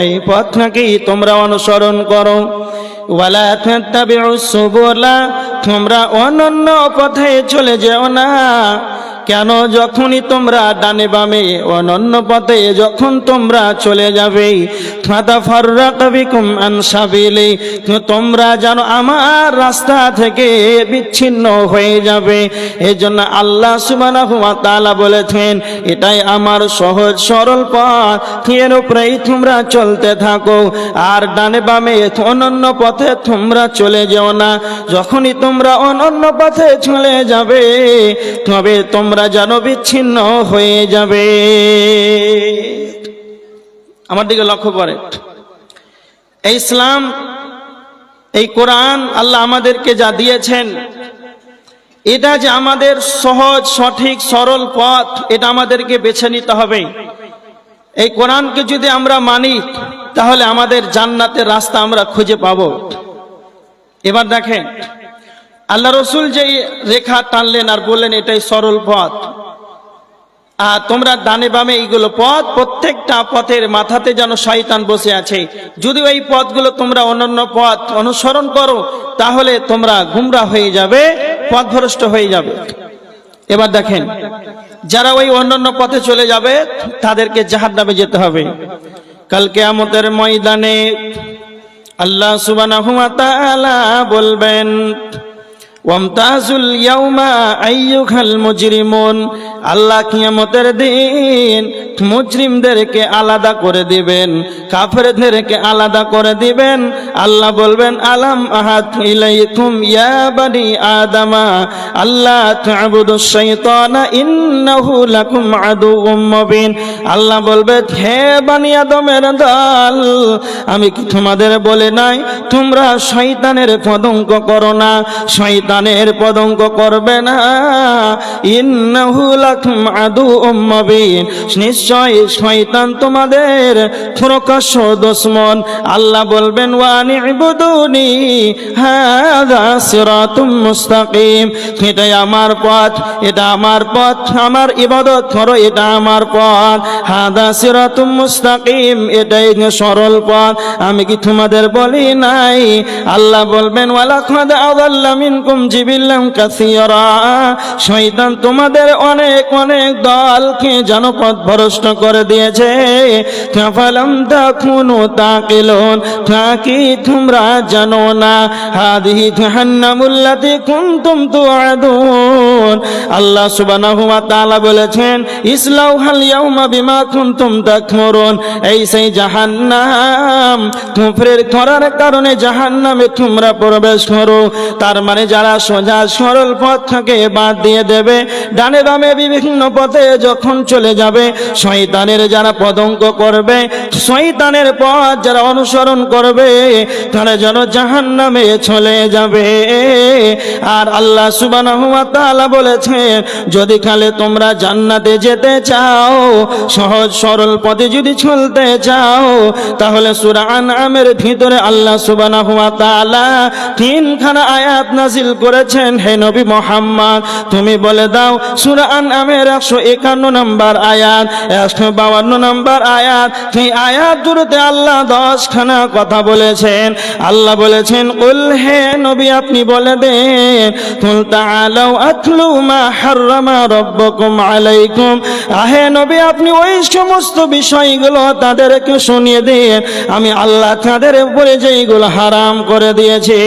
এই পথটাকেই তোমরা অনুসরণ করো। ওয়ালা তাত্তাবিউস সুবুলা, তোমরা অনন্য পথে চলে যেও না। কেন? যখনই তোমরা ডানে বামে অনন্য পথে যখন তোমরা চলে যাবে, ফাতাফাররাকু বিকুম আন সাবিলি, তোমরা যেন আমার রাস্তা থেকে বিচ্ছিন্ন হয়ে যাবে। এজন্য আল্লাহ সুবহানাহু ওয়া তাআলা বলেছেন, এটাই আমার সহজ সরল পথ, এর উপরেই তোমরা চলতে থাকো। আর ডানে বামে অনন্য পথে তোমরা চলে যেও না। যখনই তোমরা অনন্য পথে চলে যাবে, তবে তোমরা যেন বিচ্ছিন্ন হয়ে যাবে। আমার দিকে লক্ষ্য করে, এই ইসলাম, এই কোরআন আল্লাহ আমাদেরকে যা দিয়েছেন, এটা যে আমাদের সহজ সঠিক সরল পথ, এটা আমাদেরকে বেছে নিতে হবে। এই কোরআনকে যদি আমরা মানি, তাহলে আমাদের জান্নাতের রাস্তা আমরা খুঁজে পাবো। এবার দেখেন, আল্লাহ রসুল যে রেখা টানলেন আর বললেন এটাই সরল পথ, আর তোমরা ডানে বামে এইগুলো পথ, প্রত্যেকটা পথের মাথাতে যেন শয়তান বসে আছে। যদি এই পথগুলো তোমরা অনন্য পথ অনুসরণ করো, তাহলে তোমরা গুমরা হয়ে যাবে, পথভ্রষ্ট হয়ে যাবে। এবার দেখেন, যারা ওই অনন্য পথে চলে যাবে, তাদেরকে জাহান্নামে যেতে হবে। কাল কিয়ামতের ময়দানে আল্লাহ সুবহানাহু ওয়া তাআলা বলবেন, ওয়ামতাজুল ইয়াউমা আইয়ুহাল মুজরিমুন, আল্লাহ কিয়ামতের দিন মুজরিমদেরকে আলাদা করে দিবেন, কাফেরদেরকে আলাদা করে দিবেন। আল্লাহ বলবেন, আলাম আহাদ ইলাইকুম ইয়া বানি আদামা আল্লাহ তা'বুদুশ শাইতানা ইন্নাহু লাকুম আদুউম মুবিন। আল্লাহ বলবে, হে বানি আদমের দল, আমি কি তোমাদের বলে নাই তোমরা শয়তানের পদঙ্ক করো না? শয়তানের পদঙ্ক করবে না। ইন্নাহু লাকুম আদুউম মুবিন, নিশ্চয় শয়তান তোমাদের প্রকাশ্য দুশমন। আল্লাহ বলবেন, ওয়ানি'বুদুনি হাযা সিরাতুম মুস্তাকিম, এটাই আমার পথ, এটা আমার পথ, আমার ইবাদত করো, এটা আমার পথ। হাযা সিরাতুম মুস্তাকিম, এটাই সরল পথ, আমি কি তোমাদের বলি নাই? আল্লাহ বলবেন, ওয়ালাকাদ আযাল্লা মিনকুম জিবিল্লাম কাসীরা, শয়তান তোমাদের অনেক অনেক দলকে জনপথভ্রষ্ট করে দিয়েছে। ফালাম তাকুনু তাকিলুন, কি তোমরা জানো না? হাদিহি জাহান্নামুল্লাতী কুনতুম তুআদুন, আল্লাহ সুবহানাহু ওয়া তাআলা বলেছেন, ইসলাউহাল ইয়াউমা বিমা কুনতুম তাকফুরুন, এই সেই জাহান্নাম, কুফরের করার কারণে জাহান্নামে তোমরা প্রবেশ করো। তার মানে যারা সোজা সরল পথ থেকে বাদ দিয়ে দেবে, ডানে বামে বিভিন্ন পথে যখন চলে যাবে, শয়তানের যারা পদঙ্ক করবে, শয়তানের পথ যারা অনুসরণ করবে, তারা যেন জাহান্নামে চলে যাবে। আর আল্লাহ সুবহানাহু ওয়া তাআলা বলেছেন, যদি কালে তোমরা জান্নাতে যেতে চাও, সহজ সরল পথে যদি চলতে চাও, তাহলে সূরা আনআমের ভিতরে আল্লাহ সুবহানাহু ওয়া তাআলা তিনখানা আয়াত নাযিল করেছেন। হে নবী মুহাম্মদ, তুমি বলে দাও, সূরা আনআমের 151 নম্বর আয়াত, 152 নম্বর আয়াত, এই আয়াত দুটোতে আল্লাহ 10 খানা কথা বলেছেন। আল্লাহ বলেছেন, কুল, হে নবী আপনি বলে দেন, কুল তাআলাউ আতলু মা হাররামা রাব্বুকুম আলাইকুম, হে নবী আপনি ওই সমস্ত বিষয়গুলো তাদেরকে শুনিয়ে দেন, আমি আল্লাহ তাদের উপরে যেইগুলো হারাম করে দিয়েছি,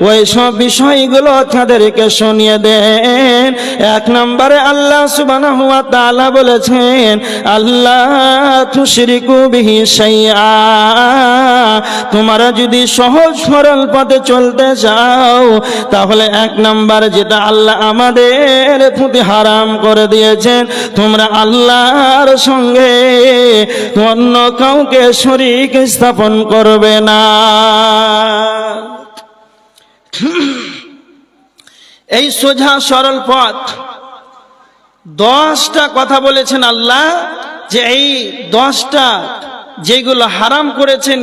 ওই সব বিষয়গুলো তাদেরকে শুনিয়ে দেন। এক নম্বরে আল্লাহ সুবহানাহু ওয়া তাআলা বলেছেন, আল্লাহ তুশরিকু বিহি শাইআ, তোমরা যদি সহজ সরল পথে চলতে চাও, তাহলে এক নম্বর যেটা আল্লাহ আমাদের প্রতি হারাম করে দিয়েছেন, তোমরা আল্লাহর সঙ্গে অন্য কাউকে শরীক স্থাপন করবে না। এই সোজা সরল পথ, 10টা কথা বলেছেন আল্লাহ, যে এই 10টা যেগুলো হারাম করেছেন